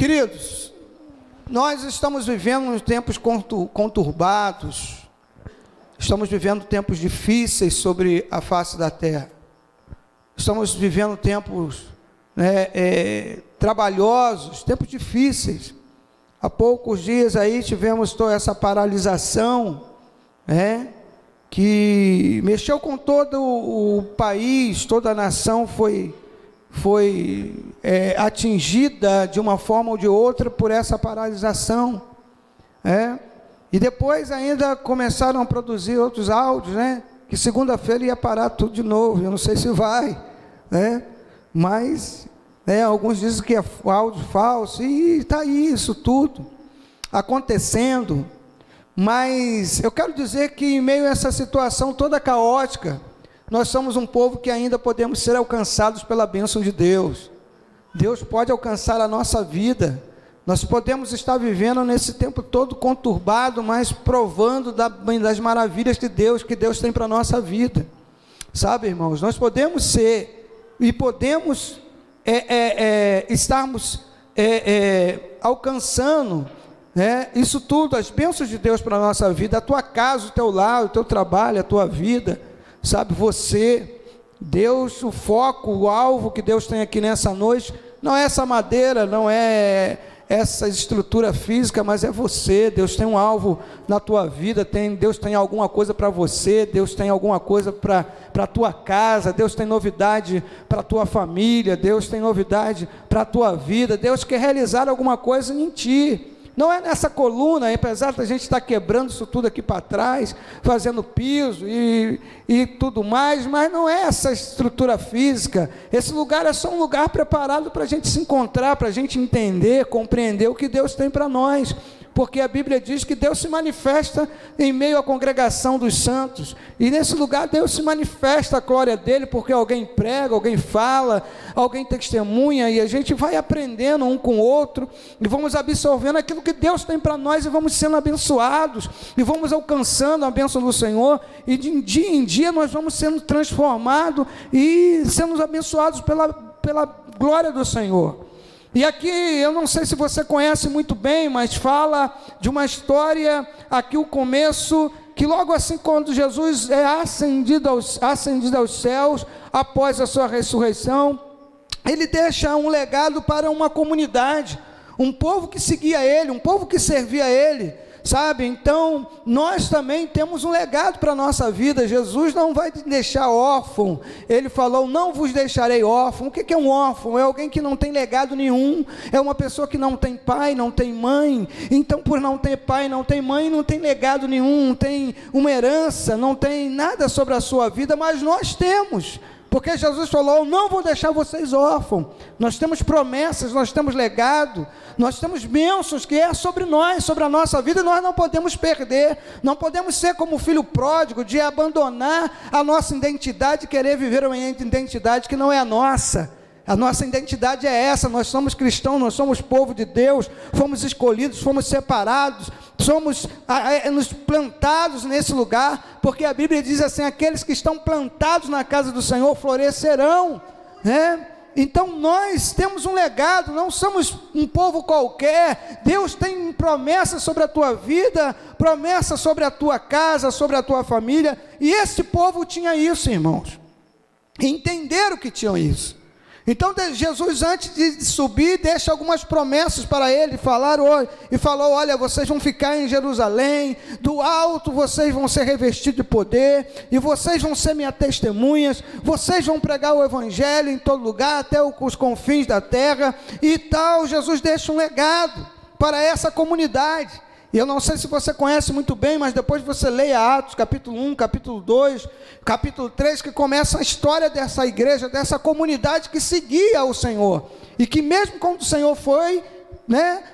Queridos, nós estamos vivendo tempos conturbados, estamos vivendo tempos difíceis sobre a face da terra, estamos vivendo tempos trabalhosos, tempos difíceis. Há poucos dias aí tivemos toda essa paralisação, que mexeu com todo o país, toda a nação foi atingida de uma forma ou de outra por essa paralisação, e depois ainda começaram a produzir outros áudios, que segunda-feira ia parar tudo de novo. Eu não sei se vai, mas alguns dizem que é áudio falso, e está aí isso tudo acontecendo. Mas eu quero dizer que em meio a essa situação toda caótica, nós somos um povo que ainda podemos ser alcançados pela bênção de Deus. Deus pode alcançar a nossa vida. Nós podemos estar vivendo nesse tempo todo conturbado, mas provando das maravilhas de Deus, que Deus tem para a nossa vida. Sabe, irmãos, nós podemos ser e podemos estarmos alcançando isso tudo, as bênçãos de Deus para a nossa vida, a tua casa, o teu lar, o teu trabalho, a tua vida, sabe, você, Deus, o foco, o alvo que Deus tem aqui nessa noite, não é essa madeira, não é essa estrutura física, mas é você. Deus tem um alvo na tua vida, Deus tem alguma coisa para você, Deus tem alguma coisa para a tua casa, Deus tem novidade para a tua família, Deus tem novidade para a tua vida, Deus quer realizar alguma coisa em ti. Não é nessa coluna, apesar da gente estar quebrando isso tudo aqui para trás, fazendo piso e tudo mais, mas não é essa estrutura física. Esse lugar é só um lugar preparado para a gente se encontrar, para a gente entender, compreender o que Deus tem para nós. Porque a Bíblia diz que Deus se manifesta em meio à congregação dos santos, e nesse lugar Deus se manifesta a glória dele, porque alguém prega, alguém fala, alguém testemunha, e a gente vai aprendendo um com o outro, e vamos absorvendo aquilo que Deus tem para nós, e vamos sendo abençoados, e vamos alcançando a bênção do Senhor, e de dia em dia nós vamos sendo transformados, e sendo abençoados pela glória do Senhor. E aqui, eu não sei se você conhece muito bem, mas fala de uma história, aqui o começo, que logo assim quando Jesus é ascendido aos céus, após a sua ressurreição, ele deixa um legado para uma comunidade, um povo que seguia ele, um povo que servia ele, sabe? Então, nós também temos um legado para a nossa vida. Jesus não vai te deixar órfão. Ele falou, não vos deixarei órfão. O que é um órfão? É alguém que não tem legado nenhum, é uma pessoa que não tem pai, não tem mãe. Então, por não ter pai, não tem mãe, não tem legado nenhum, não tem uma herança, não tem nada sobre a sua vida, mas nós temos. Porque Jesus falou, não vou deixar vocês órfãos. Nós temos promessas, nós temos legado, nós temos bênçãos que é sobre nós, sobre a nossa vida, e nós não podemos perder. Não podemos ser como o filho pródigo, de abandonar a nossa identidade, querer viver uma identidade que não é a nossa. A nossa identidade é essa, nós somos cristãos, nós somos povo de Deus, fomos escolhidos, fomos separados, somos nos plantados nesse lugar, porque a Bíblia diz assim, aqueles que estão plantados na casa do Senhor florescerão, Então nós temos um legado, não somos um povo qualquer. Deus tem promessas sobre a tua vida, promessas sobre a tua casa, sobre a tua família, e esse povo tinha isso, irmãos, entenderam que tinham isso. Então Jesus, antes de subir, deixa algumas promessas para ele, falou, olha, vocês vão ficar em Jerusalém, do alto vocês vão ser revestidos de poder, e vocês vão ser minhas testemunhas, vocês vão pregar o evangelho em todo lugar, até os confins da terra, e tal. Jesus deixa um legado para essa comunidade. E eu não sei se você conhece muito bem, mas depois você leia Atos, capítulo 1, capítulo 2, capítulo 3, que começa a história dessa igreja, dessa comunidade que seguia o Senhor. E que mesmo quando o Senhor foi,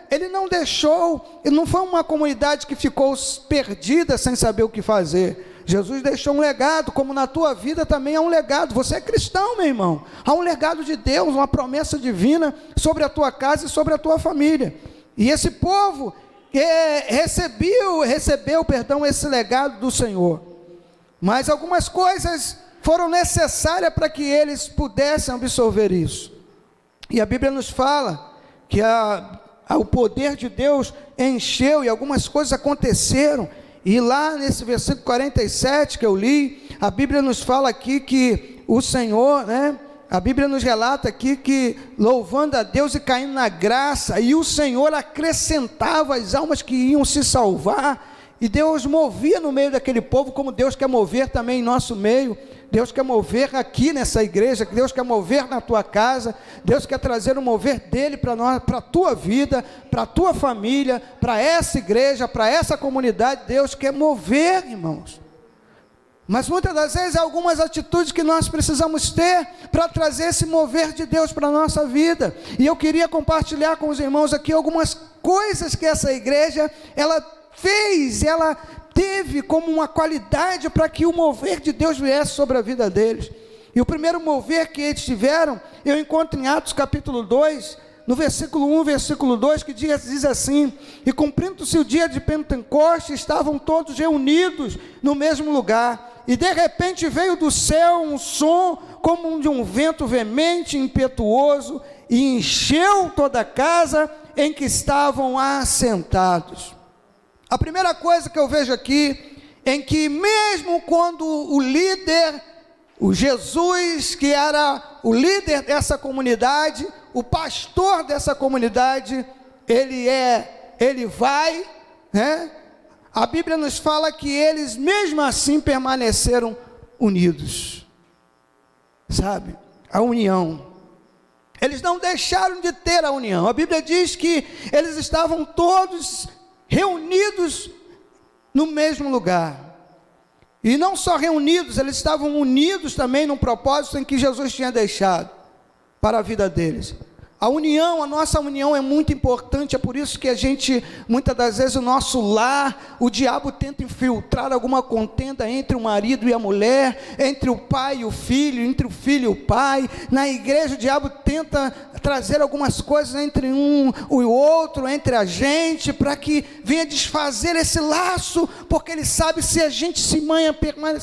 ele não deixou, não foi uma comunidade que ficou perdida sem saber o que fazer. Jesus deixou um legado, como na tua vida também há um legado. Você é cristão, meu irmão. Há um legado de Deus, uma promessa divina sobre a tua casa e sobre a tua família. E esse povo recebeu esse legado do Senhor, mas algumas coisas foram necessárias para que eles pudessem absorver isso, e a Bíblia nos fala que o poder de Deus encheu e algumas coisas aconteceram. E lá nesse versículo 47 que eu li, a Bíblia nos fala aqui que o Senhor, né? A Bíblia nos relata aqui que louvando a Deus e caindo na graça, e o Senhor acrescentava as almas que iam se salvar, e Deus movia no meio daquele povo, como Deus quer mover também em nosso meio. Deus quer mover aqui nessa igreja, Deus quer mover na tua casa, Deus quer trazer o mover dele para nós, para a tua vida, para a tua família, para essa igreja, para essa comunidade. Deus quer mover, irmãos. Mas muitas das vezes há algumas atitudes que nós precisamos ter para trazer esse mover de Deus para a nossa vida. E eu queria compartilhar com os irmãos aqui algumas coisas que essa igreja, ela fez, ela teve como uma qualidade para que o mover de Deus viesse sobre a vida deles. E o primeiro mover que eles tiveram, eu encontro em Atos capítulo 2, no versículo 1, versículo 2, que diz assim: e cumprindo-se o dia de Pentecostes, estavam todos reunidos no mesmo lugar, e de repente veio do céu um som como de um vento veemente e impetuoso, e encheu toda a casa em que estavam assentados. A primeira coisa que eu vejo aqui, em que mesmo quando o líder, o Jesus, que era o líder dessa comunidade, o pastor dessa comunidade, ele vai, né? A Bíblia nos fala que eles mesmo assim permaneceram unidos, sabe? A união. Eles não deixaram de ter a união. A Bíblia diz que eles estavam todos reunidos no mesmo lugar. E não só reunidos, eles estavam unidos também num propósito em que Jesus tinha deixado para a vida deles. A união, a nossa união é muito importante, é por isso que a gente, muitas das vezes, o nosso lar, o diabo tenta infiltrar alguma contenda entre o marido e a mulher, entre o pai e o filho, entre o filho e o pai. Na igreja o diabo tenta trazer algumas coisas entre um e o outro, entre a gente, para que venha desfazer esse laço, porque ele sabe se a gente se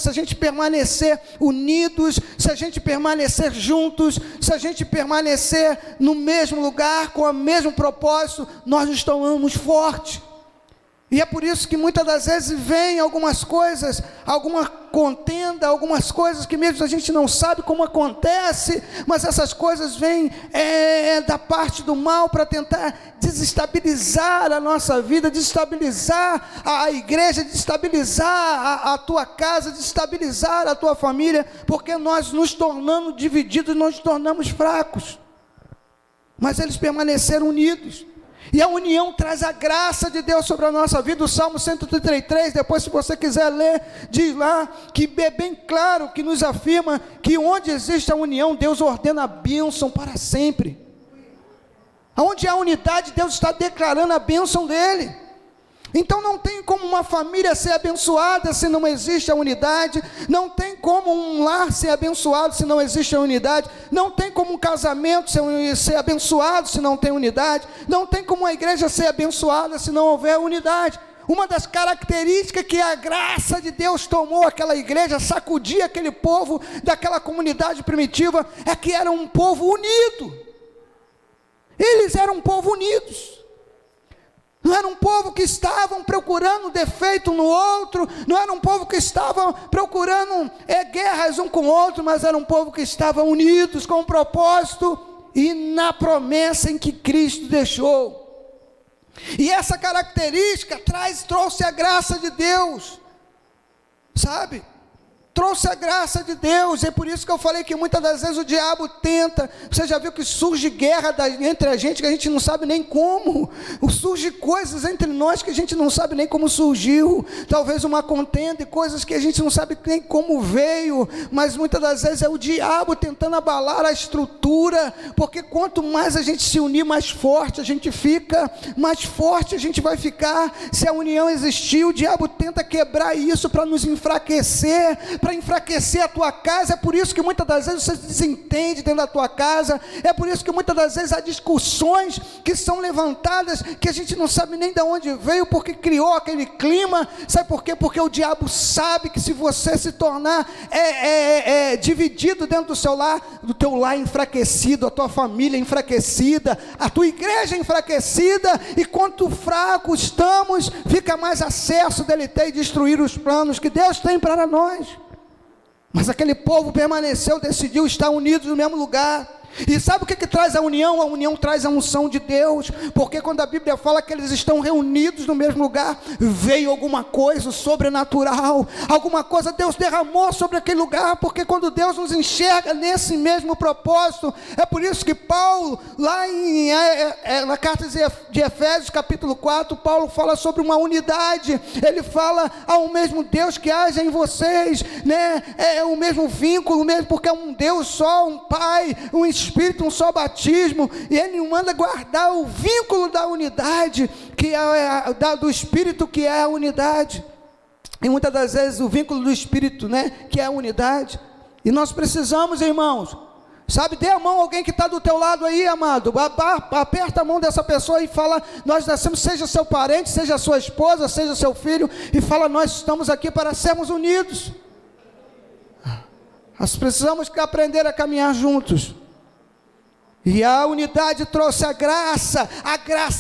a gente permanecer unidos, se a gente permanecer juntos, se a gente permanecer no mesmo lugar, com o mesmo propósito, nós nos tornamos fortes. E é por isso que muitas das vezes vem algumas coisas, alguma contenda, algumas coisas que mesmo a gente não sabe como acontece, mas essas coisas vêm da parte do mal para tentar desestabilizar a nossa vida, desestabilizar a igreja, desestabilizar a tua casa, desestabilizar a tua família, porque nós nos tornamos divididos, nós nos tornamos fracos. Mas eles permaneceram unidos, e a união traz a graça de Deus sobre a nossa vida. O Salmo 133, depois se você quiser ler, diz lá, que é bem claro, que nos afirma, que onde existe a união, Deus ordena a bênção para sempre. Onde há unidade, Deus está declarando a bênção dele. Então não tem como uma família ser abençoada se não existe a unidade, não tem como um lar ser abençoado se não existe a unidade, não tem como um casamento ser abençoado se não tem unidade, não tem como uma igreja ser abençoada se não houver unidade. Uma das características que a graça de Deus tomou aquela igreja, sacudia aquele povo daquela comunidade primitiva, é que era um povo unido. Eles eram um povo unidos. Não era um povo que estavam procurando defeito no outro, não era um povo que estavam procurando guerras um com o outro, mas era um povo que estava unidos com um propósito e na promessa em que Cristo deixou. E essa característica trouxe a graça de Deus, sabe? Trouxe a graça de Deus. É por isso que eu falei que muitas das vezes o diabo tenta. Você já viu que surge guerra entre a gente que a gente não sabe nem como, surge coisas entre nós que a gente não sabe nem como surgiu, talvez uma contenda e coisas que a gente não sabe nem como veio, mas muitas das vezes é o diabo tentando abalar a estrutura, porque quanto mais a gente se unir, mais forte a gente fica, mais forte a gente vai ficar. Se a união existir, o diabo tenta quebrar isso para nos enfraquecer, para enfraquecer a tua casa. É por isso que muitas das vezes você se desentende dentro da tua casa, é por isso que muitas das vezes há discussões que são levantadas, que a gente não sabe nem de onde veio, porque criou aquele clima. Sabe por quê? Porque o diabo sabe que se você se tornar dividido dentro do seu lar, do teu lar enfraquecido, a tua família enfraquecida, a tua igreja enfraquecida, e quanto fraco estamos, fica mais acesso dele ter e destruir os planos que Deus tem para nós. Mas aquele povo permaneceu, decidiu estar unidos no mesmo lugar. E sabe o que traz a união? A união traz a unção de Deus, porque quando a Bíblia fala que eles estão reunidos no mesmo lugar, veio alguma coisa sobrenatural, alguma coisa Deus derramou sobre aquele lugar, porque quando Deus nos enxerga nesse mesmo propósito, é por isso que Paulo, lá na carta de Efésios capítulo 4, Paulo fala sobre uma unidade, ele fala ao mesmo Deus que age em vocês, né? É o mesmo vínculo, mesmo, porque é um Deus só, um Pai, um Espírito, um só batismo, e ele manda guardar o vínculo da unidade, que é do Espírito, que é a unidade, e muitas das vezes o vínculo do Espírito, né, que é a unidade, e nós precisamos, irmãos, sabe, dê a mão a alguém que está do teu lado aí, amado, aperta a mão dessa pessoa e fala, nós nascemos, seja seu parente, seja sua esposa, seja seu filho, e fala, nós estamos aqui para sermos unidos, nós precisamos aprender a caminhar juntos. E a unidade trouxe a graça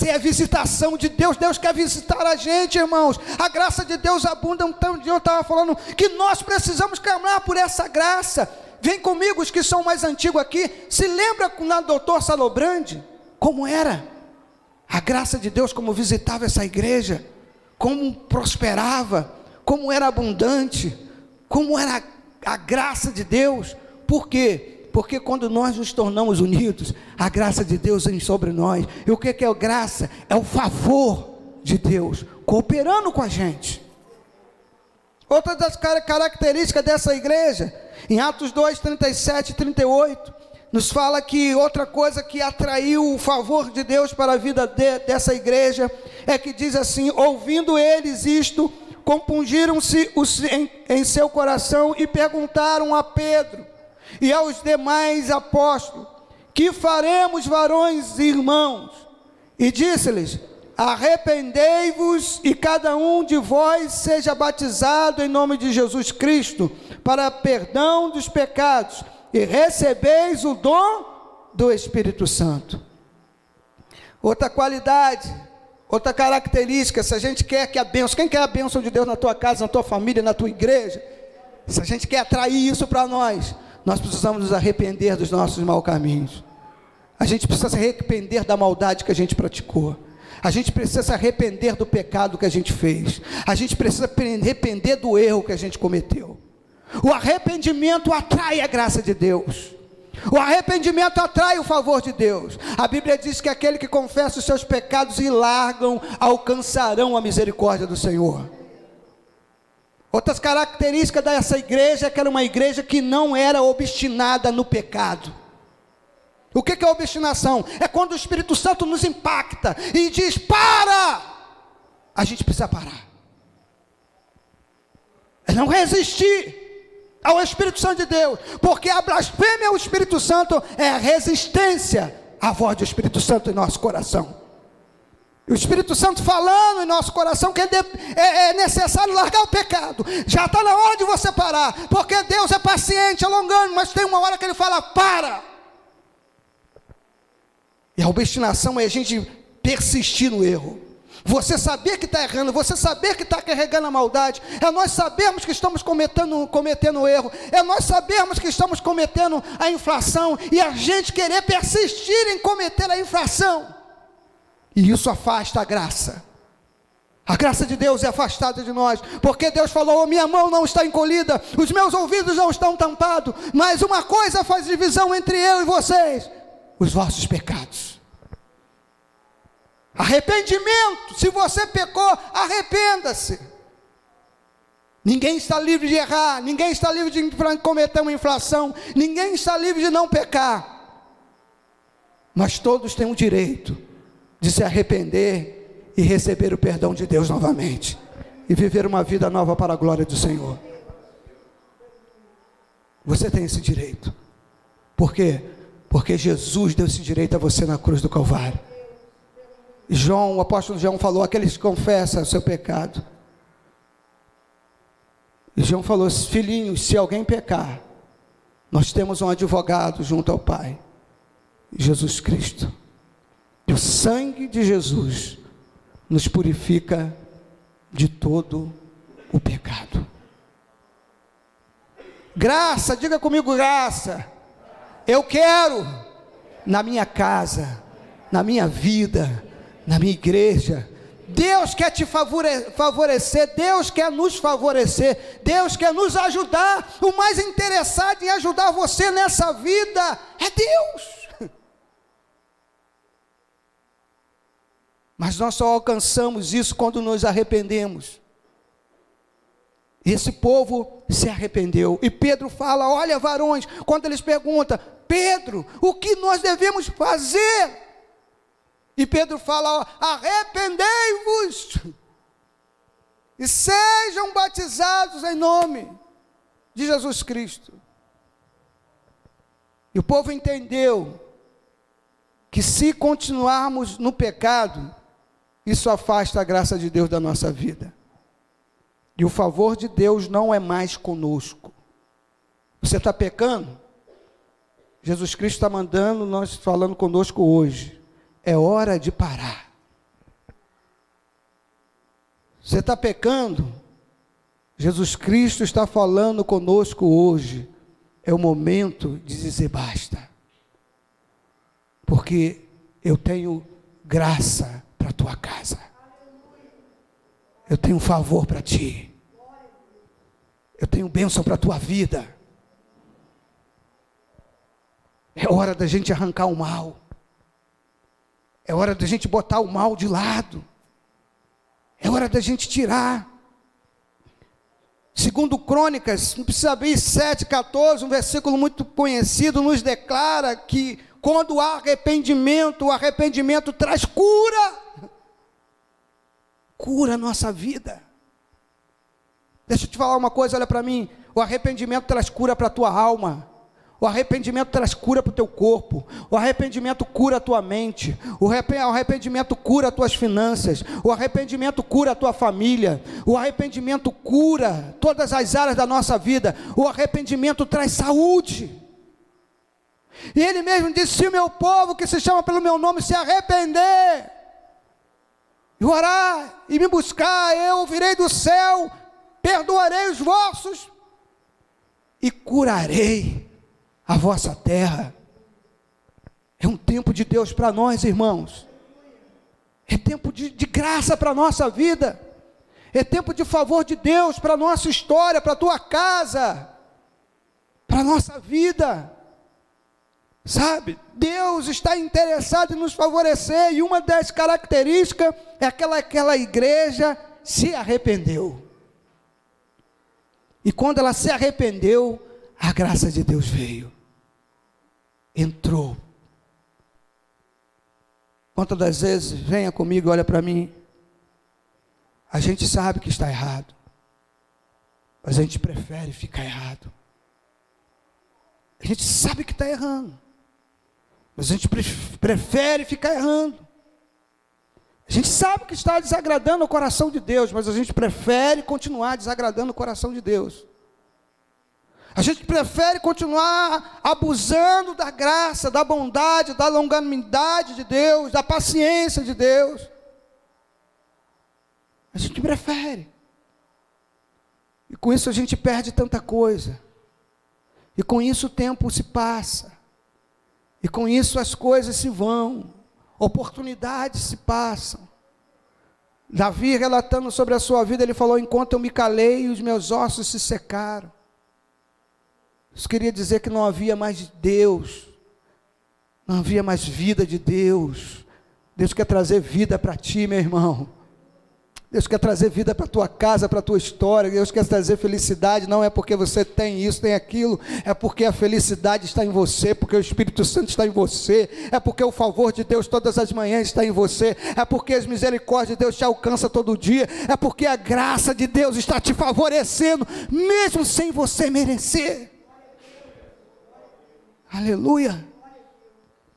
é a visitação de Deus, Deus quer visitar a gente, irmãos, a graça de Deus abunda. Então, eu estava falando que nós precisamos clamar por essa graça. Vem comigo, os que são mais antigos aqui, se lembra com o doutor Salobrandi, como era a graça de Deus, como visitava essa igreja, como prosperava, como era abundante, como era a graça de Deus. Por quê? Porque quando nós nos tornamos unidos, a graça de Deus vem sobre nós. E o que é graça? É o favor de Deus cooperando com a gente. Outra das características dessa igreja, em Atos 2, 37 e 38, nos fala que outra coisa que atraiu o favor de Deus para a vida dessa igreja, é que diz assim, ouvindo eles isto, compungiram-se em seu coração e perguntaram a Pedro e aos demais apóstolos, que faremos, varões e irmãos? E disse-lhes, arrependei-vos e cada um de vós seja batizado em nome de Jesus Cristo, para perdão dos pecados, e recebeis o dom do Espírito Santo. Outra qualidade, outra característica, se a gente quer que a bênção, quem quer a bênção de Deus na tua casa, na tua família, na tua igreja, se a gente quer atrair isso para nós precisamos nos arrepender dos nossos maus caminhos. A gente precisa se arrepender da maldade que a gente praticou. A gente precisa se arrepender do pecado que a gente fez. A gente precisa arrepender do erro que a gente cometeu. O arrependimento atrai a graça de Deus. O arrependimento atrai o favor de Deus. A Bíblia diz que aquele que confessa os seus pecados e largam, alcançarão a misericórdia do Senhor. Outras características dessa igreja é que era uma igreja que não era obstinada no pecado. O que é obstinação? É quando o Espírito Santo nos impacta e diz, para! A gente precisa parar. É não resistir ao Espírito Santo de Deus, porque a blasfêmia ao Espírito Santo é a resistência à voz do Espírito Santo em nosso coração. O Espírito Santo falando em nosso coração que é necessário largar o pecado. Já está na hora de você parar, porque Deus é paciente, é longânimo, mas tem uma hora que Ele fala, para. E a obstinação é a gente persistir no erro. Você saber que está errando, você saber que está carregando a maldade, é nós sabermos que estamos cometendo erro, é nós sabermos que estamos cometendo a infração, e a gente querer persistir em cometer a infração. E isso afasta a graça. A graça de Deus é afastada de nós, porque Deus falou, minha mão não está encolhida, os meus ouvidos não estão tampados, mas uma coisa faz divisão entre eu e vocês, os vossos pecados. Arrependimento, se você pecou, arrependa-se. Ninguém está livre de errar, ninguém está livre de cometer uma infração, ninguém está livre de não pecar. Nós todos temos o direito de se arrepender e receber o perdão de Deus novamente, e viver uma vida nova para a glória do Senhor. Você tem esse direito. Por quê? Porque Jesus deu esse direito a você na cruz do Calvário. O apóstolo João falou, aqueles que confessam o seu pecado. E João falou, filhinhos, se alguém pecar, Nós temos um advogado junto ao Pai, Jesus Cristo. E o sangue de Jesus nos purifica de todo o pecado. Graça, diga comigo, graça. Eu quero na minha casa, na minha vida, na minha igreja. Deus quer te favorecer, Deus quer nos favorecer, Deus quer nos ajudar. O mais interessado em ajudar você nessa vida é Deus. Mas nós só alcançamos isso quando nos arrependemos. Esse povo se arrependeu. E Pedro fala: olha, varões, quando eles perguntam: Pedro, o que nós devemos fazer? E Pedro fala: arrependei-vos e sejam batizados em nome de Jesus Cristo. E o povo entendeu que se continuarmos no pecado, isso afasta a graça de Deus da nossa vida. E o favor de Deus não é mais conosco. Você está pecando? Jesus Cristo está mandando, nós falando conosco hoje. É hora de parar. Você está pecando? Jesus Cristo está falando conosco hoje. É o momento de dizer basta. Porque eu tenho graça para a tua casa. Eu tenho um favor para ti. Eu tenho bênção para a tua vida. É hora da gente arrancar o mal. É hora da gente botar o mal de lado. É hora da gente tirar. Segundo Crônicas, não precisa abrir 7,14, um versículo muito conhecido, nos declara que quando há arrependimento, o arrependimento traz cura. Cura a nossa vida. Deixa eu te falar uma coisa, olha para mim. O arrependimento traz cura para a tua alma. O arrependimento traz cura para o teu corpo. O arrependimento cura a tua mente. O arrependimento cura as tuas finanças. O arrependimento cura a tua família. O arrependimento cura todas as áreas da nossa vida. O arrependimento traz saúde. E ele mesmo disse: se o meu povo que se chama pelo meu nome se arrepender e orar e me buscar, eu ouvirei do céu, perdoarei os vossos e curarei a vossa terra. É um tempo de Deus para nós, irmãos. É tempo de graça para a nossa vida. É tempo de favor de Deus para a nossa história, para a tua casa, para a nossa vida. Sabe, Deus está interessado em nos favorecer, e uma das características é aquela igreja se arrependeu. E quando ela se arrependeu, a graça de Deus veio, entrou. Quantas das vezes, venha comigo, olha para mim, a gente sabe que está errado, mas a gente prefere ficar errado. A gente sabe que está errando, mas a gente prefere ficar errando. A gente sabe que está desagradando o coração de Deus, mas a gente prefere continuar desagradando o coração de Deus. A gente prefere continuar abusando da graça, da bondade, da longanimidade de Deus, da paciência de Deus. A gente prefere. E com isso a gente perde tanta coisa. E com isso o tempo se passa. E com isso as coisas se vão, oportunidades se passam. Davi, relatando sobre a sua vida, ele falou: enquanto eu me calei, os meus ossos se secaram. Isso queria dizer que não havia mais Deus, não havia mais vida de Deus. Deus quer trazer vida para ti, meu irmão. Deus quer trazer vida para a tua casa, para a tua história. Deus quer trazer felicidade. Não é porque você tem isso, tem aquilo. É porque a felicidade está em você, porque o Espírito Santo está em você. É porque o favor de Deus todas as manhãs está em você. É porque as misericórdias de Deus te alcançam todo dia. É porque a graça de Deus está te favorecendo, mesmo sem você merecer. Aleluia.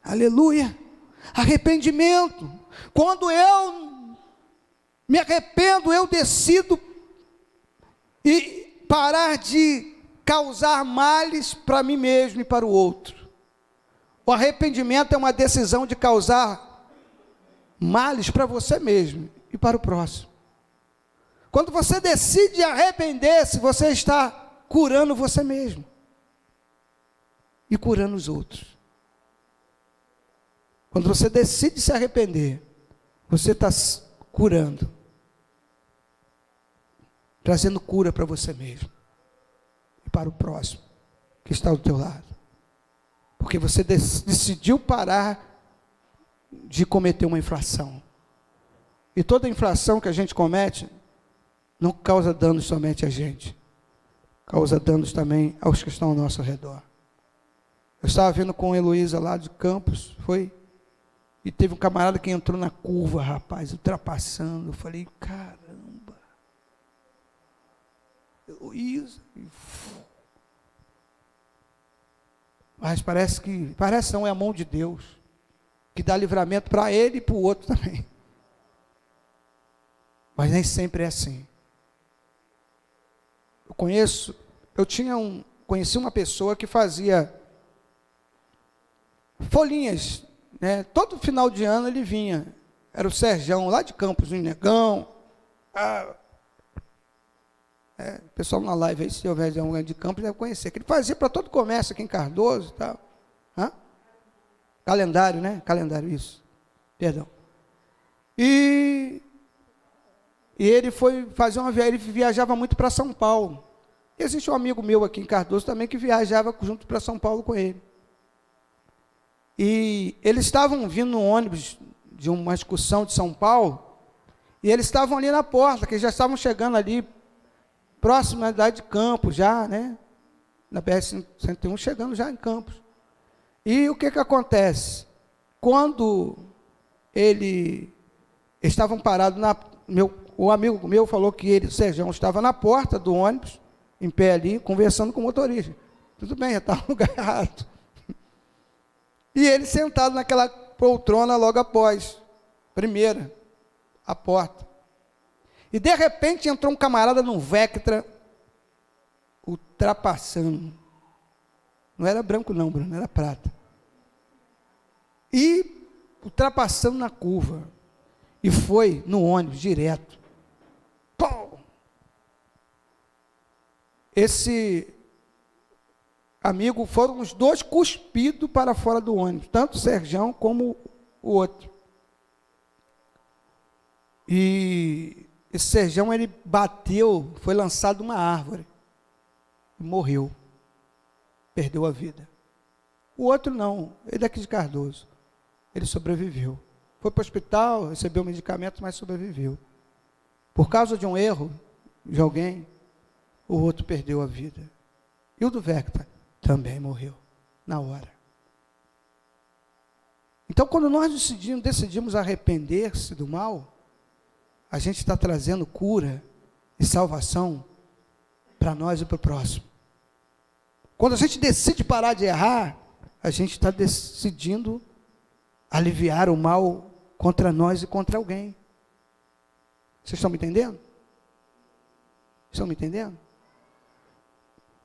Aleluia. Arrependimento. Quando eu me arrependo, eu decido e parar de causar males para mim mesmo e para o outro. O arrependimento é uma decisão de causar males para você mesmo e para o próximo. Quando você decide arrepender-se, você está curando você mesmo e curando os outros. Quando você decide se arrepender, você está curando, trazendo cura para você mesmo e para o próximo que está do teu lado. Porque você decidiu parar de cometer uma infração. E toda infração que a gente comete não causa danos somente a gente, causa danos também aos que estão ao nosso redor. Eu estava vendo com a Heloísa lá de Campos, e teve um camarada que entrou na curva, rapaz, ultrapassando. Eu falei, caramba, Heloísa. Mas parece não, é a mão de Deus, que dá livramento para ele e para o outro também. Mas nem sempre é assim. Conheci uma pessoa que fazia folhinhas, né? Todo final de ano ele vinha. Era o Serjão, lá de Campos, um negão. O pessoal na live aí, se houver alguém de Campos, deve conhecer. Que ele fazia para todo o comércio aqui em Cardoso e tal. Calendário, né? Calendário, isso. Perdão. E ele foi fazer uma viagem, ele viajava muito para São Paulo. E existe um amigo meu aqui em Cardoso também que viajava junto para São Paulo com ele. E eles estavam vindo no ônibus de uma excursão de São Paulo, e eles estavam ali na porta, que já estavam chegando ali, próximo à cidade de Campos, já, né? Na BR-101, chegando já em Campos. E o que acontece? Quando eles estavam parados, o amigo meu falou que o Serjão, estava na porta do ônibus, em pé ali, conversando com o motorista. Tudo bem, já estava no lugar errado. E ele sentado naquela poltrona logo após, primeira, a porta. E de repente entrou um camarada num Vectra, ultrapassando. Não era branco não, Bruno, era prata. E ultrapassando na curva. E foi no ônibus, direto. Pum! Esse amigo, foram os dois cuspidos para fora do ônibus, tanto o Serjão como o outro. E esse Serjão, ele bateu, foi lançado uma árvore, e morreu, perdeu a vida. O outro não, ele daqui de Cardoso, ele sobreviveu. Foi para o hospital, recebeu medicamento, mas sobreviveu. Por causa de um erro de alguém, o outro perdeu a vida. E o do Vectra também morreu na hora. Então, quando nós decidimos arrepender-se do mal, a gente está trazendo cura e salvação para nós e para o próximo. Quando a gente decide parar de errar, a gente está decidindo aliviar o mal contra nós e contra alguém. Vocês estão me entendendo? Estão me entendendo?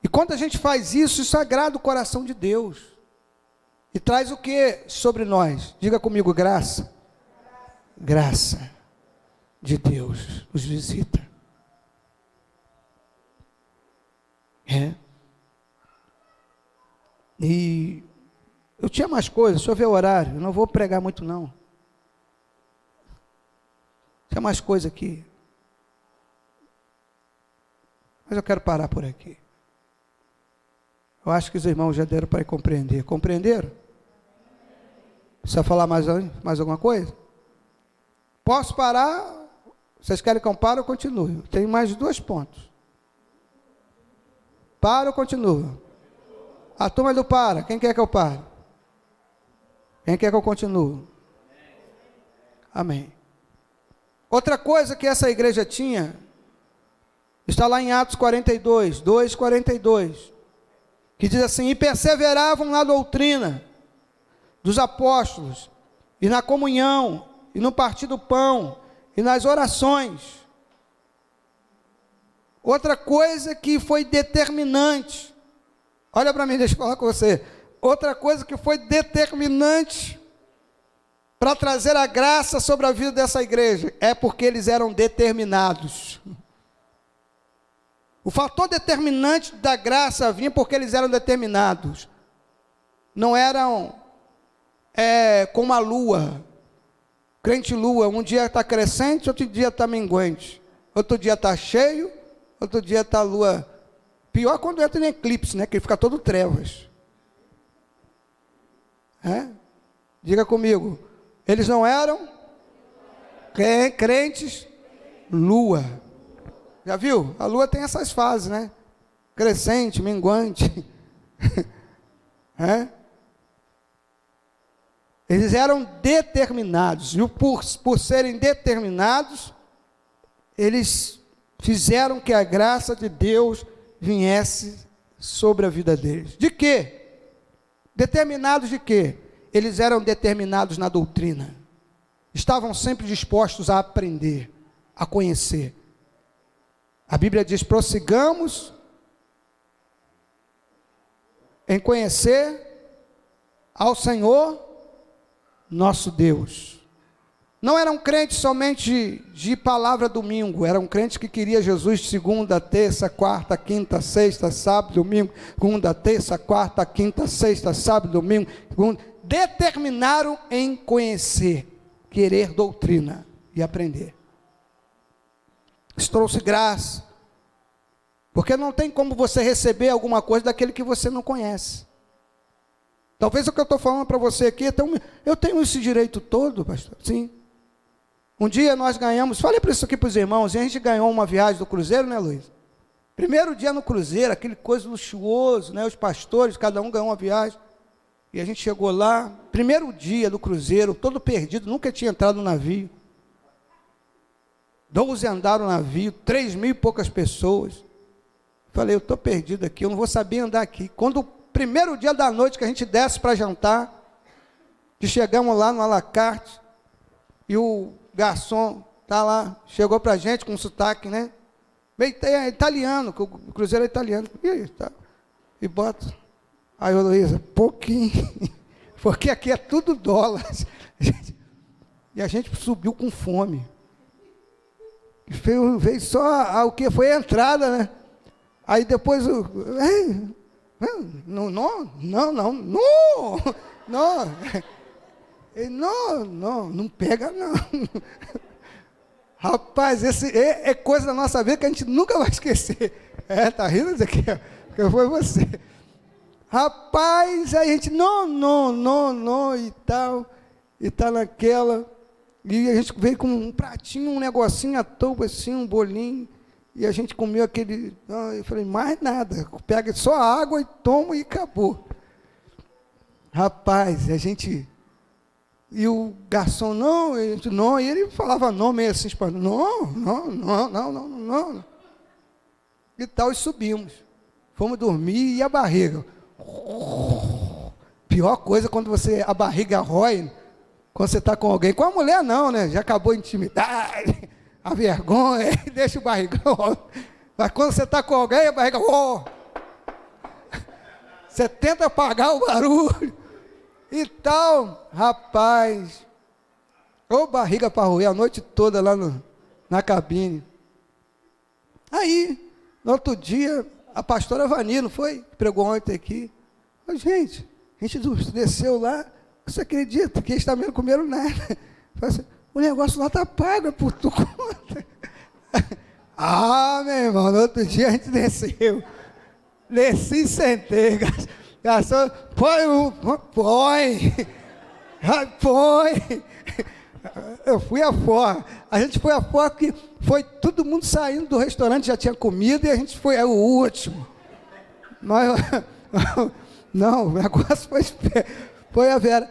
E quando a gente faz isso, isso agrada o coração de Deus. E traz o que sobre nós? Diga comigo, graça. Graça de Deus nos visita. E eu tinha mais coisas, deixa eu ver o horário, eu não vou pregar muito não. Tinha mais coisa aqui. Mas eu quero parar por aqui. Eu acho que os irmãos já deram para compreender. Compreenderam? Precisa falar mais alguma coisa? Posso parar? Vocês querem que eu pare ou continue? Tem mais 2 pontos. Para ou continua? A turma do para. Quem quer que eu pare? Quem quer que eu continue? Amém. Outra coisa que essa igreja tinha, está lá em Atos 42, 2:42, que diz assim: e perseveravam na doutrina dos apóstolos, e na comunhão, e no partir do pão, e nas orações. Outra coisa que foi determinante Olha para mim, deixa eu falar com você. Outra coisa que foi determinante para trazer a graça sobre a vida dessa igreja é porque eles eram determinados. O fator determinante da graça vinha porque eles eram determinados. Não eram como a lua. Crente lua, um dia está crescente, outro dia está minguante. Outro dia está cheio, outro dia está a lua. Pior quando entra em eclipse, né? Que ele fica todo trevas. Diga comigo. Eles não eram crentes lua. Já viu? A lua tem essas fases, né? Crescente, minguante. Eles eram determinados. E por serem determinados, eles fizeram que a graça de Deus viesse sobre a vida deles. De quê? Determinados de quê? Eles eram determinados na doutrina. Estavam sempre dispostos a aprender, a conhecer. A Bíblia diz: prossigamos em conhecer ao Senhor nosso Deus. Não eram crentes somente de palavra domingo, eram crentes que queriam Jesus segunda, terça, quarta, quinta, sexta, sábado, domingo, segunda, terça, quarta, quinta, sexta, sábado, domingo, determinaram em conhecer, querer doutrina e aprender. Isso trouxe graça, porque não tem como você receber alguma coisa daquele que você não conhece. Talvez o que eu estou falando para você aqui, eu tenho esse direito todo, pastor, sim. Um dia nós ganhamos, falei para isso aqui para os irmãos, e a gente ganhou uma viagem do cruzeiro, né, Luiz? Primeiro dia no cruzeiro, aquele coisa luxuoso, né, os pastores, cada um ganhou uma viagem, e a gente chegou lá, primeiro dia do cruzeiro, todo perdido, nunca tinha entrado no navio, 12 andaram no navio, 3.000 e poucas pessoas, falei, eu estou perdido aqui, eu não vou saber andar aqui. Quando o primeiro dia da noite que a gente desce para jantar, que chegamos lá no à la carte, e o garçom tá lá, chegou para a gente com um sotaque, né? Bem, é italiano, que o cruzeiro é italiano. E bota. Aí, Luísa, pouquinho, porque aqui é tudo dólar. E a gente subiu com fome. Veio só o que foi a entrada, né? Aí depois não pega não. Rapaz, esse é coisa da nossa vida que a gente nunca vai esquecer. Tá rindo isso aqui, que foi você. Rapaz, aí a gente, não, e tal, e tá naquela, e a gente veio com um pratinho, um negocinho à toa, assim, um bolinho, e a gente comeu aquele, eu falei, mais nada, pega só a água e toma e acabou. Rapaz, a gente, e o garçom, não, e ele falava não, meio assim, não, e tal, e subimos, fomos dormir, e a barriga, pior coisa quando a barriga rói, quando você está com alguém, com a mulher não, né, já acabou a intimidade, a vergonha, deixa o barrigão, mas quando você está com alguém, a barriga, você tenta apagar o barulho, e tal, rapaz, ô barriga para roer a noite toda lá na cabine. Aí, no outro dia, a pastora Vani, não foi? Pregou ontem aqui. Mas, gente, a gente desceu lá, você acredita que eles também não comeram nada? Assim, o negócio lá está pago, é por tua conta. Meu irmão, no outro dia a gente desceu. Desci e sentei. Garçom, põe. Eu fui afora. A gente foi afora porque foi todo mundo saindo do restaurante, já tinha comida, e a gente foi o último. Não, o negócio foi a Vera.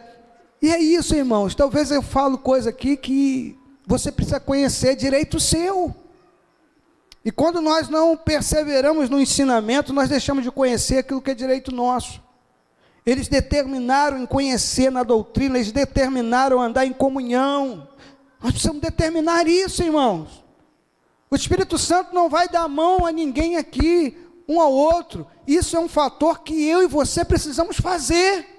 E é isso, irmãos. Talvez eu falo coisa aqui que você precisa conhecer direito seu. E quando nós não perseveramos no ensinamento, nós deixamos de conhecer aquilo que é direito nosso. Eles determinaram em conhecer na doutrina, eles determinaram andar em comunhão. Nós precisamos determinar isso, irmãos. O Espírito Santo não vai dar mão a ninguém aqui. um ao outro. Isso é um fator que eu e você precisamos fazer.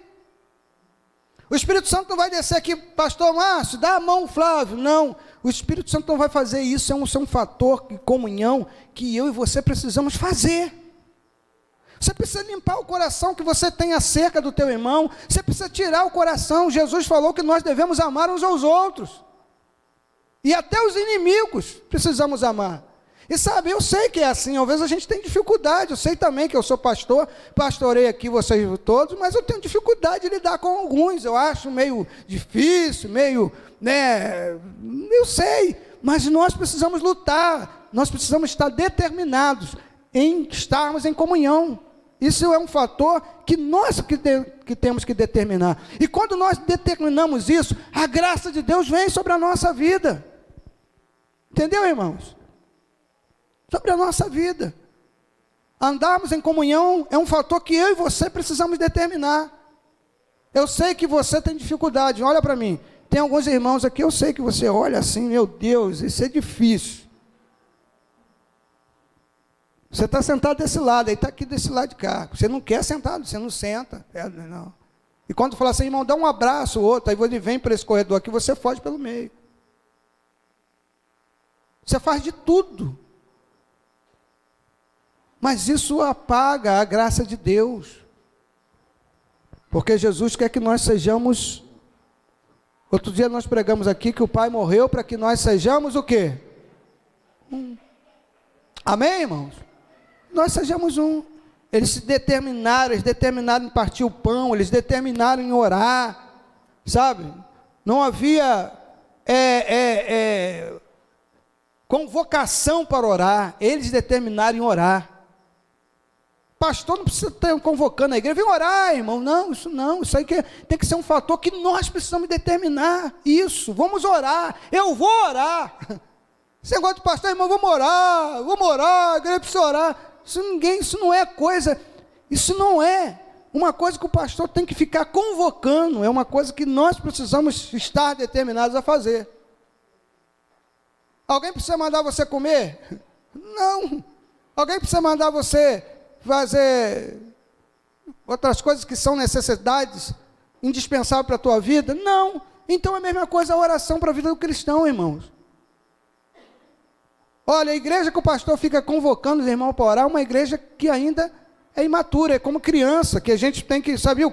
O Espírito Santo não vai descer aqui, pastor Márcio, dá a mão, Flávio. Não, o Espírito Santo não vai fazer isso. É um fator de comunhão que eu e você precisamos fazer. Você precisa limpar o coração que você tem acerca do teu irmão. Você precisa tirar o coração. Jesus falou que nós devemos amar uns aos outros. E até os inimigos precisamos amar. E sabe, eu sei que é assim, às vezes a gente tem dificuldade, eu sei também que eu sou pastor, pastorei aqui vocês todos, mas eu tenho dificuldade de lidar com alguns, eu acho meio difícil, meio, eu sei, mas nós precisamos lutar, nós precisamos estar determinados em estarmos em comunhão. Isso é um fator que nós que temos que determinar. E quando nós determinamos isso, a graça de Deus vem sobre a nossa vida. Entendeu, irmãos? Sobre a nossa vida. Andarmos em comunhão é um fator que eu e você precisamos determinar. Eu sei que você tem dificuldade, olha para mim. Tem alguns irmãos aqui, eu sei que você olha assim, meu Deus, isso é difícil. Você está sentado desse lado, aí está aqui desse lado de cá. Você não quer sentado, você não senta. Não. E quando fala assim, irmão, dá um abraço, o outro, aí ele vem para esse corredor aqui, você foge pelo meio. Você faz de tudo. Mas isso apaga a graça de Deus. Porque Jesus quer que nós sejamos... Outro dia nós pregamos aqui que o Pai morreu para que nós sejamos o quê? Amém, irmãos? Nós sejamos um. Eles determinaram em partir o pão, eles determinaram em orar, sabe? Não havia convocação para orar, eles determinaram em orar. Pastor não precisa estar convocando a igreja, vem orar, irmão. Não, isso aí tem que ser um fator que nós precisamos determinar. Isso, vamos orar, eu vou orar. Esse negócio de pastor, irmão, vamos orar, a igreja precisa orar. Isso não é coisa, isso não é uma coisa que o pastor tem que ficar convocando, é uma coisa que nós precisamos estar determinados a fazer. Alguém precisa mandar você comer? Não. Alguém precisa mandar você fazer outras coisas que são necessidades indispensáveis para a tua vida? Não. Então é a mesma coisa a oração para a vida do cristão, irmãos. Olha, a igreja que o pastor fica convocando os irmãos para orar é uma igreja que ainda é imatura, é como criança, que a gente tem que, sabe,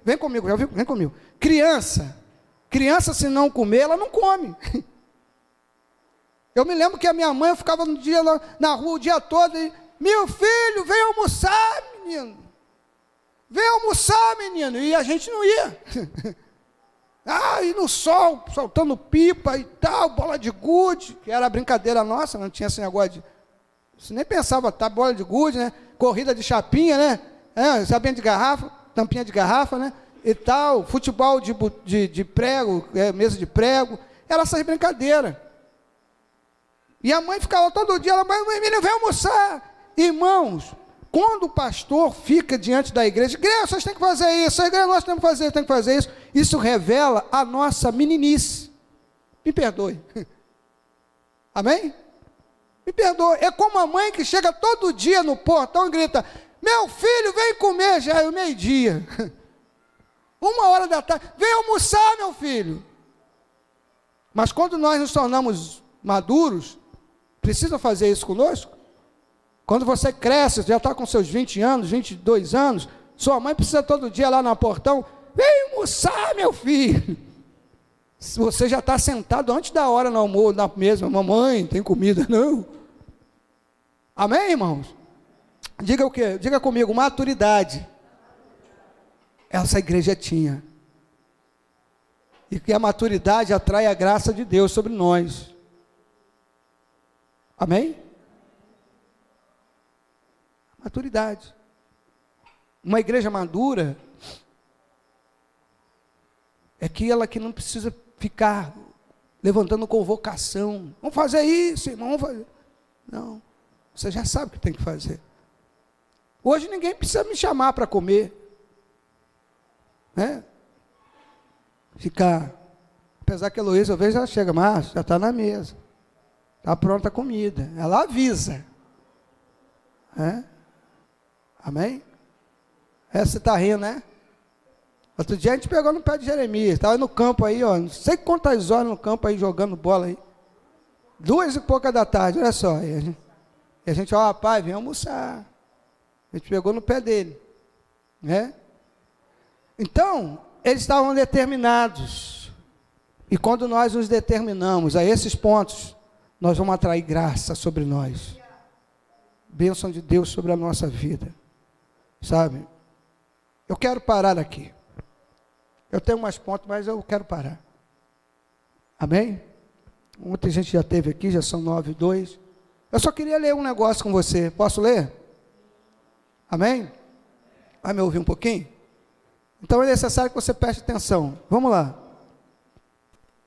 vem comigo, já viu? Vem comigo. Criança se não comer, ela não come. Eu me lembro que a minha mãe, eu ficava no dia lá, na rua o dia todo, e, meu filho, vem almoçar, menino. Vem almoçar, menino. E a gente não ia. E no sol, soltando pipa e tal, bola de gude, que era a brincadeira nossa, não tinha esse negócio de... Você nem pensava, tá, bola de gude, né? Corrida de chapinha, né? Sabinha de garrafa, tampinha de garrafa, né? E tal, futebol de prego, mesa de prego, era essas brincadeiras. E a mãe ficava todo dia, ela, menino, vem almoçar. Irmãos, quando o pastor fica diante da igreja, vocês têm que fazer isso, a igreja nós temos que fazer isso, isso revela a nossa meninice. Me perdoe. Amém? Me perdoe. É como a mãe que chega todo dia no portão e grita, meu filho, vem comer, já é o meio-dia. 1h da tarde, vem almoçar, meu filho. Mas quando nós nos tornamos maduros, precisa fazer isso conosco? Quando você cresce, já está com seus 20 anos, 22 anos, sua mãe precisa todo dia lá no portão, vem almoçar, meu filho. Você já está sentado antes da hora no almoço, na mesa, mamãe, tem comida, não. Amém, irmãos? Diga o quê? Diga comigo, maturidade. Essa igreja tinha. E que a maturidade atrai a graça de Deus sobre nós. Amém? Maturidade. Uma igreja madura é aquela que não precisa ficar levantando convocação. Vamos fazer isso, irmão, vamos fazer. Não, você já sabe o que tem que fazer. Hoje ninguém precisa me chamar para comer. Né? Ficar, apesar que a Heloísa, às vezes ela chega, mas já está na mesa. Está pronta a comida. Ela avisa. Amém? Você está rindo, né? Outro dia a gente pegou no pé de Jeremias, estava no campo aí, ó, não sei quantas horas no campo aí, jogando bola aí. 2h pouca da tarde, olha só. E a gente, ó, pai, vem almoçar. A gente pegou no pé dele, né? Então, eles estavam determinados. E quando nós nos determinamos a esses pontos, nós vamos atrair graça sobre nós. Bênção de Deus sobre a nossa vida. Sabe? Eu quero parar aqui. Eu tenho mais pontos, mas eu quero parar. Amém? Ontem a gente já teve aqui, já são 9:02. Eu só queria ler um negócio com você. Posso ler? Amém? Vai me ouvir um pouquinho? Então é necessário que você preste atenção. Vamos lá.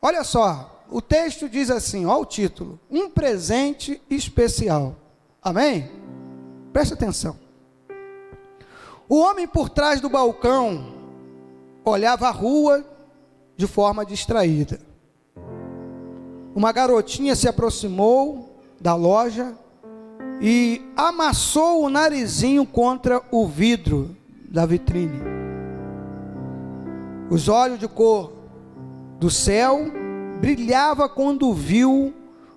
Olha só, o texto diz assim, olha o título. Um presente especial. Amém? Preste atenção. O homem por trás do balcão olhava a rua de forma distraída. Uma garotinha se aproximou da loja e amassou o narizinho contra o vidro da vitrine. Os olhos de cor do céu brilhavam quando viu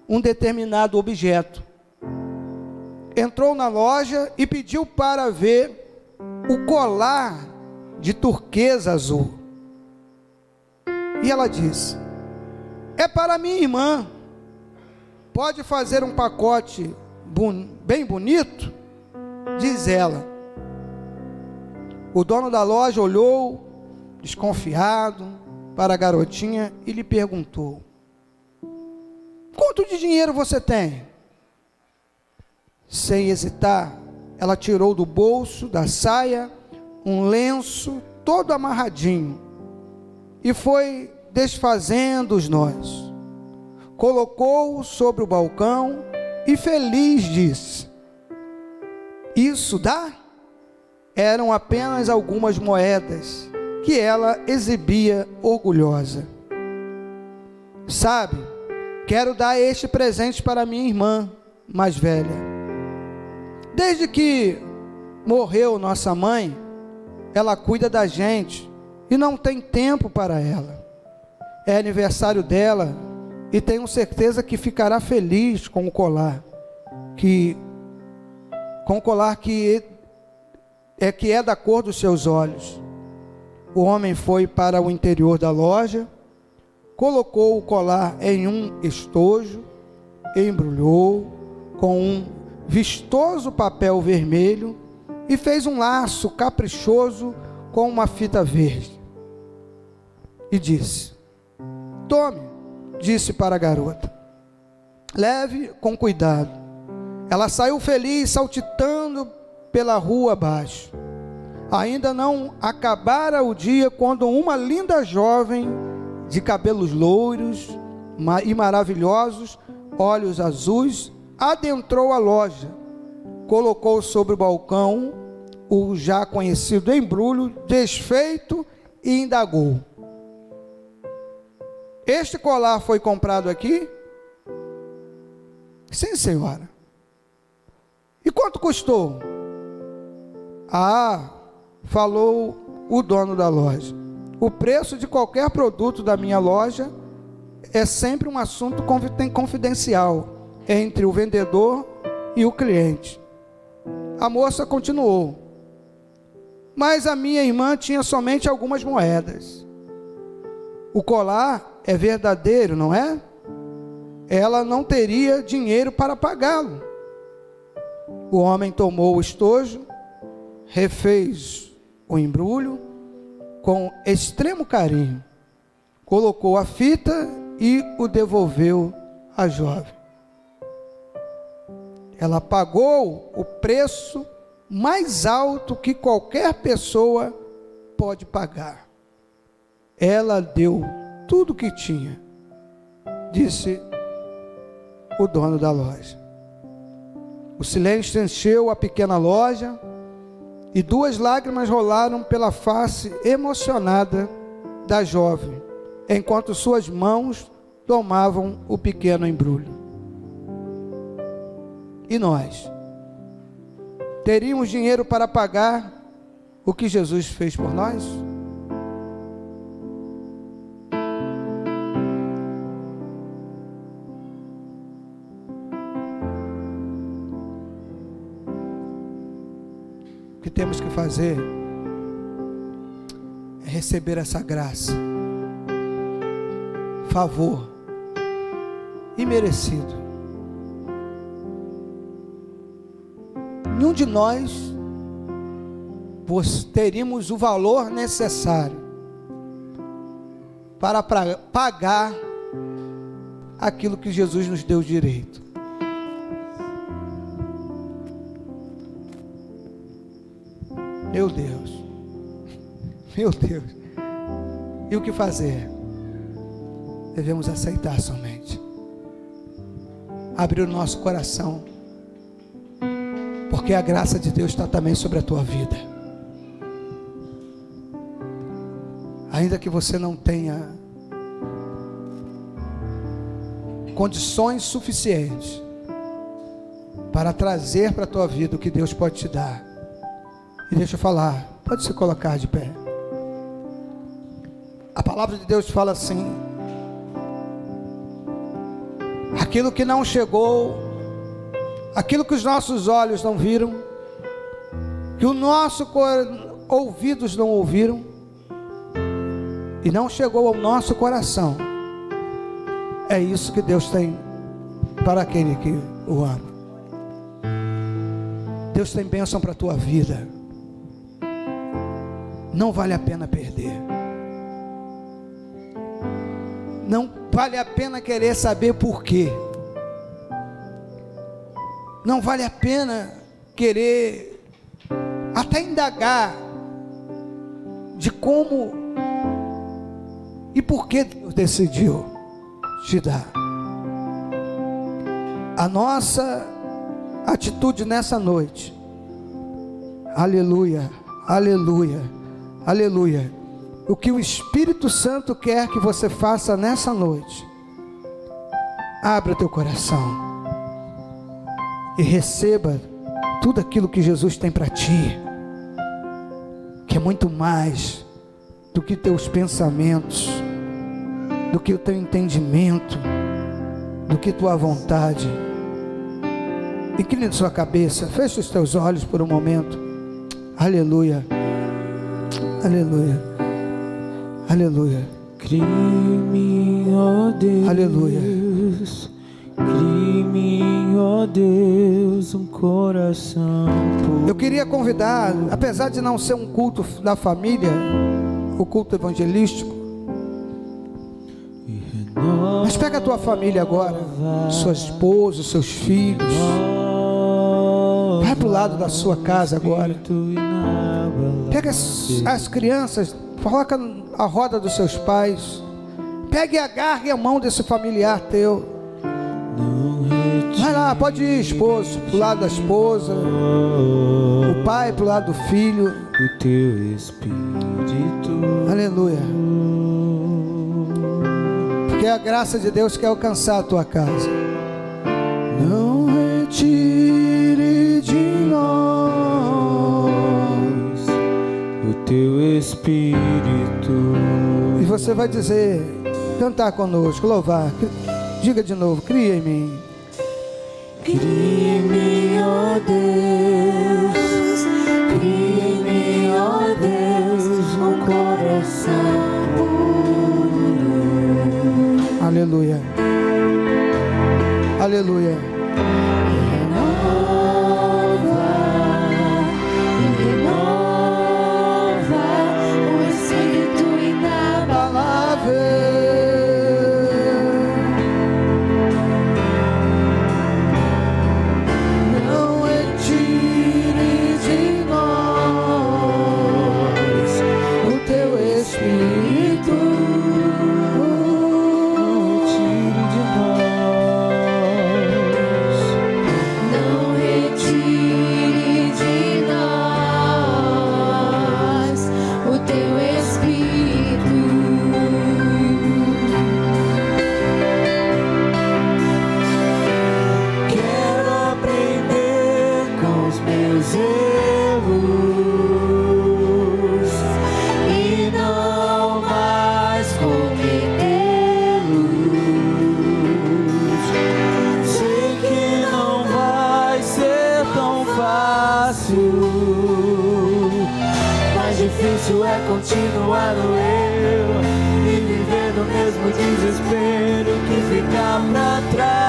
um determinado objeto. Entrou na loja e pediu para ver o colar de turquesa azul. E ela disse: é para minha irmã. Pode fazer um pacote bem bonito? Diz ela. O dono da loja olhou, desconfiado, para a garotinha e lhe perguntou: quanto de dinheiro você tem? Sem hesitar, ela tirou do bolso da saia um lenço todo amarradinho e foi desfazendo os nós. Colocou-o sobre o balcão e feliz disse: isso dá? Eram apenas algumas moedas que ela exibia orgulhosa. Sabe, quero dar este presente para minha irmã mais velha. Desde que morreu nossa mãe, ela cuida da gente e não tem tempo para ela. É aniversário dela e tenho certeza que ficará feliz com o colar que é da cor dos seus olhos. O homem foi para o interior da loja, colocou o colar em um estojo, embrulhou com um vistoso papel vermelho e fez um laço caprichoso com uma fita verde. E disse: tome, disse para a garota. Leve com cuidado. Ela saiu feliz, saltitando pela rua abaixo. Ainda não acabara o dia quando uma linda jovem de cabelos louros e maravilhosos, olhos azuis, adentrou a loja, colocou sobre o balcão o já conhecido embrulho desfeito e indagou: este colar foi comprado aqui? Sim, senhora. E quanto custou? Ah, falou o dono da loja, o preço de qualquer produto da minha loja é sempre um assunto confidencial entre o vendedor e o cliente. A moça continuou: mas a minha irmã tinha somente algumas moedas. O colar é verdadeiro, não é? Ela não teria dinheiro para pagá-lo. O homem tomou o estojo, refez o embrulho com extremo carinho, colocou a fita e o devolveu à jovem. Ela pagou o preço mais alto que qualquer pessoa pode pagar. Ela deu tudo que tinha, disse o dono da loja. O silêncio encheu a pequena loja e 2 lágrimas rolaram pela face emocionada da jovem, enquanto suas mãos tomavam o pequeno embrulho. E nós? teríamos dinheiro para pagar o que Jesus fez por nós? O que temos que fazer é receber essa graça, favor imerecido. Nenhum de nós teríamos o valor necessário para pagar aquilo que Jesus nos deu direito. Meu Deus, meu Deus. E o que fazer? Devemos aceitar somente, abrir o nosso coração, porque a graça de Deus está também sobre a tua vida. Ainda que você não tenha condições suficientes para trazer para a tua vida o que Deus pode te dar. E deixa eu falar, pode se colocar de pé. A palavra de Deus fala assim: aquilo que não chegou, aquilo que os nossos olhos não viram, que os nossos ouvidos não ouviram, e não chegou ao nosso coração, é isso que Deus tem para aquele que o ama. Deus tem bênção para a tua vida. Não vale a pena perder. Não vale a pena querer saber por quê. Não vale a pena querer até indagar de como e por que Deus decidiu te dar. A nossa atitude nessa noite, aleluia, aleluia, aleluia, o que o Espírito Santo quer que você faça nessa noite, abra teu coração e receba tudo aquilo que Jesus tem para ti, que é muito mais do que teus pensamentos, do que o teu entendimento, do que tua vontade. Incline sua cabeça, feche os teus olhos por um momento. Aleluia, aleluia, aleluia. Crie-me, ó Deus, aleluia. Crie-me, ó Deus, um coração puro. Eu queria convidar, apesar de não ser um culto da família, o culto evangelístico, mas pega a tua família agora, sua esposa, seus filhos, vai para o lado da sua casa agora, pega as crianças, coloca a roda dos seus pais, pegue e agarre a mão desse familiar teu, vai lá, pode ir esposo, para o lado da esposa, o pai para o lado do filho, o teu Espírito, aleluia. Porque a graça de Deus quer alcançar a tua casa. não retire de nós o teu Espírito. E você vai dizer, cantar conosco, louvar, diga de novo, cria em mim. Crie-me, ó Deus, crie-me, ó Deus, um coração puro. Aleluia, aleluia. Renova o Espírito inabalável. Não retire de nós o teu Espírito. Não retire de nós continuar eu e viver no mesmo desespero que ficar pra trás.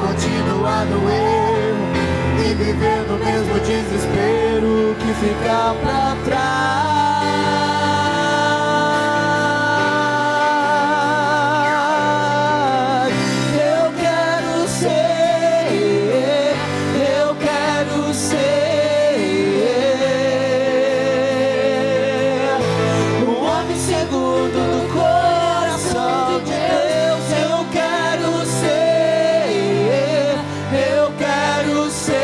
Continuar no erro e viver no mesmo desespero que ficar pra trás. Eu quero ser um homem segundo do coração de Deus. Eu quero ser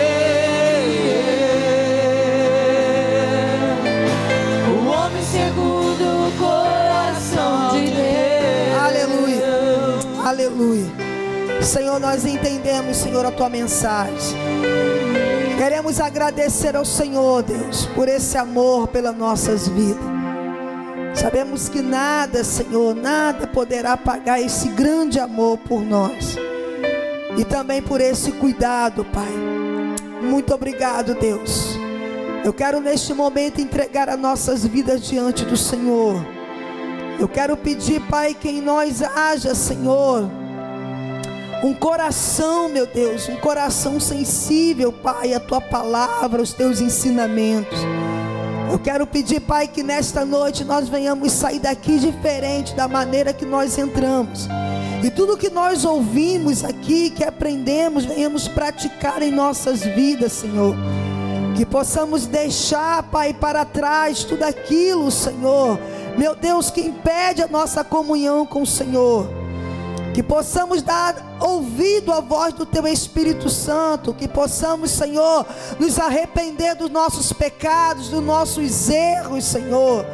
o homem segundo o coração de Deus. Aleluia, aleluia. Senhor, nós entendemos, Senhor, a Tua mensagem. Queremos agradecer ao Senhor, Deus, por esse amor pelas nossas vidas. Sabemos que nada, Senhor, nada poderá pagar esse grande amor por nós. E também por esse cuidado, Pai. Muito obrigado, Deus. Eu quero neste momento entregar as nossas vidas diante do Senhor. Eu quero pedir, Pai, que em nós haja, Senhor, um coração, meu Deus, um coração sensível, Pai, à Tua palavra, aos Teus ensinamentos. Eu quero pedir, Pai, que nesta noite nós venhamos sair daqui diferente da maneira que nós entramos. E tudo que nós ouvimos aqui, que aprendemos, venhamos praticar em nossas vidas, Senhor. Que possamos deixar, Pai, para trás tudo aquilo, Senhor, meu Deus, que impede a nossa comunhão com o Senhor. Que possamos dar ouvido à voz do Teu Espírito Santo. Que possamos, Senhor, nos arrepender dos nossos pecados, dos nossos erros, Senhor,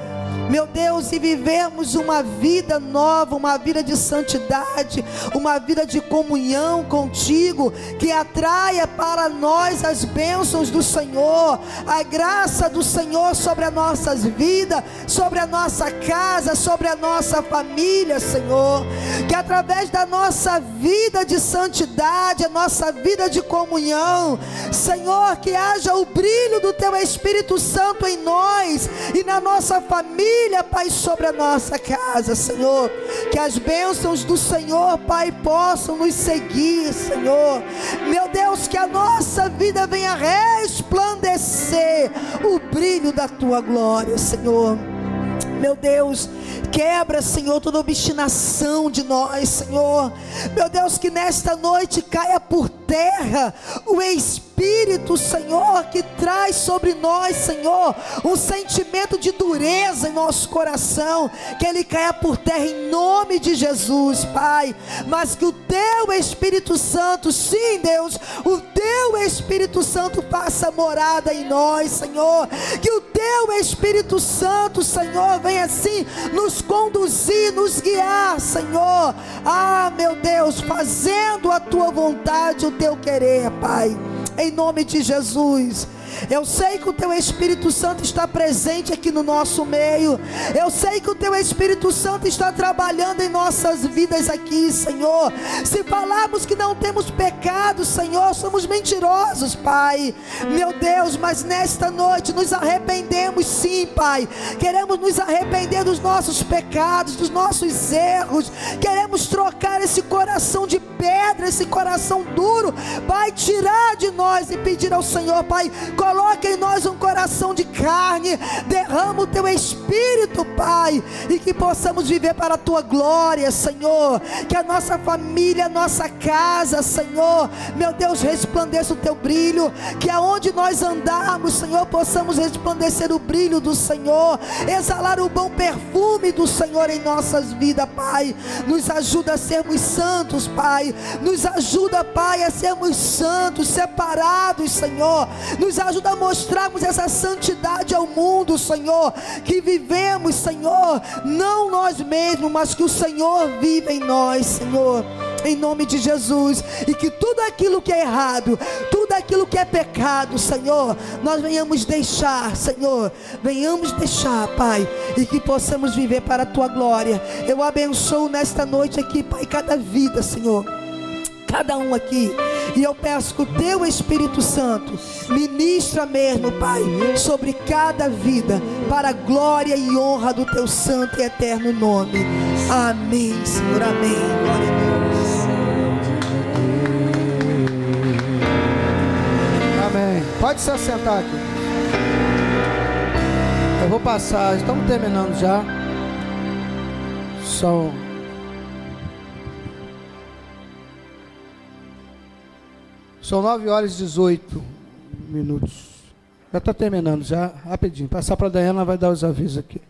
meu Deus, e vivermos uma vida nova, uma vida de santidade, uma vida de comunhão contigo, que atraia para nós as bênçãos do Senhor, a graça do Senhor sobre as nossas vidas, sobre a nossa casa, sobre a nossa família, Senhor. Que através da nossa vida de santidade, a nossa vida de comunhão, Senhor, que haja o brilho do Teu Espírito Santo em nós e na nossa família, Pai, sobre a nossa casa, Senhor. Que as bênçãos do Senhor, Pai, possam nos seguir, Senhor. Meu Deus, que a nossa vida venha resplandecer o brilho da Tua glória, Senhor. Meu Deus, quebra, Senhor, toda obstinação de nós, Senhor. Meu Deus, que nesta noite caia por terra o Espírito, Senhor, que traz sobre nós, Senhor, um sentimento de dureza em nosso coração. Que ele caia por terra em nome de Jesus, Pai. Mas que o Teu Espírito Santo, sim, Deus, o Teu Espírito Santo faça morada em nós, Senhor. Que o Teu Espírito Santo, Senhor, venha assim nos conduzir, nos guiar, Senhor. Ah, meu Deus, fazendo a Tua vontade, o Teu querer, Pai, em nome de Jesus. Eu sei que o Teu Espírito Santo está presente aqui no nosso meio. Eu sei que o Teu Espírito Santo está trabalhando em nossas vidas aqui, Senhor. Se falarmos que não temos pecado, Senhor, somos mentirosos, Pai. Meu Deus, mas nesta noite nos arrependemos, sim, Pai. Queremos nos arrepender dos nossos pecados, dos nossos erros. Queremos trocar esse coração de pedra, esse coração duro, Pai, tirar de nós e pedir ao Senhor, Pai, coloca em nós um coração de carne, derrama o teu Espírito, Pai, e que possamos viver para a tua glória, Senhor. Que a nossa família, a nossa casa, Senhor, meu Deus, resplandeça o teu brilho. Que aonde nós andarmos, Senhor, possamos resplandecer o brilho do Senhor, exalar o bom perfume do Senhor em nossas vidas, Pai. Nos ajuda a sermos santos, Pai. Nos ajuda, Pai, a sermos santos, separados, Senhor. Nos ajuda a mostrarmos essa santidade ao mundo, Senhor. Que vivemos, Senhor, não nós mesmos, mas que o Senhor vive em nós, Senhor. Em nome de Jesus. E que tudo aquilo que é errado, tudo aquilo que é pecado, Senhor, nós venhamos deixar, Senhor. Venhamos deixar, Pai, e que possamos viver para a tua glória. Eu abençoo nesta noite aqui, Pai, cada vida, Senhor, cada um aqui. E eu peço que o teu Espírito Santo ministra mesmo, Pai, sobre cada vida, para a glória e honra do teu santo e eterno nome. Amém, Senhor, amém. Glória a Deus. Amém. Pode se assentar aqui. Eu vou passar, estamos terminando já. São 9h18. Já está terminando já, rapidinho. Passar para a Daiana, vai dar os avisos aqui.